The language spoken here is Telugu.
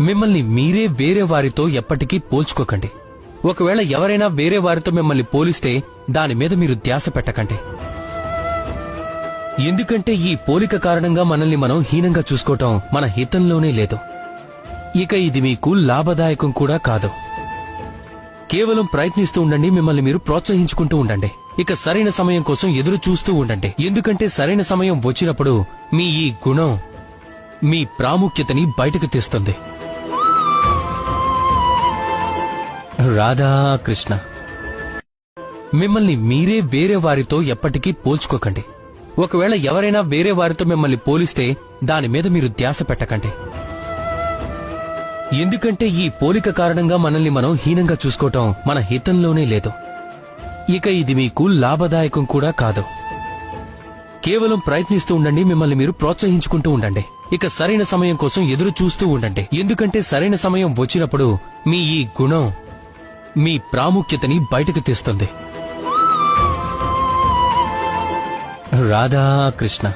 మిమ్మల్ని మీరే వేరే వారితో ఎప్పటికీ పోల్చుకోకండి. ఒకవేళ ఎవరైనా వేరే వారితో మిమ్మల్ని పోలిస్తే దాని మీద మీరు ధ్యాస పెట్టకండి. ఎందుకంటే ఈ పోలిక కారణంగా మనల్ని మనం హీనంగా చూసుకోవటం మన హితంలోనే లేదు. ఇక ఇది మీకు లాభదాయకం కూడా కాదు. కేవలం ప్రయత్నిస్తూ ఉండండి, మిమ్మల్ని మీరు ప్రోత్సహించుకుంటూ ఉండండి. ఇక సరైన సమయం కోసం ఎదురు చూస్తూ ఉండండి. ఎందుకంటే సరైన సమయం వచ్చినప్పుడు మీ ఈ గుణం మీ ప్రాముఖ్యతని బయటకు తెస్తుంది. రాధాకృష్ణ. మిమ్మల్ని మీరే వేరే వారితో ఎప్పటికీ పోల్చుకోకండి. ఒకవేళ ఎవరైనా వేరే వారితో మిమ్మల్ని పోలిస్తే దాని మీద మీరు ధ్యాస పెట్టకండి. ఎందుకంటే ఈ పోలిక కారణంగా మనల్ని మనం హీనంగా చూసుకోవటం మన హితంలోనే లేదు. ఇక ఇది మీకు లాభదాయకం కూడా కాదు. కేవలం ప్రయత్నిస్తూ ఉండండి, మిమ్మల్ని మీరు ప్రోత్సహించుకుంటూ ఉండండి. ఇక సరైన సమయం కోసం ఎదురు చూస్తూ ఉండండి. ఎందుకంటే సరైన సమయం వచ్చినప్పుడు మీ ఈ గుణం మీ ప్రాముఖ్యతని బయటకు తెస్తుంది. రాధాకృష్ణ.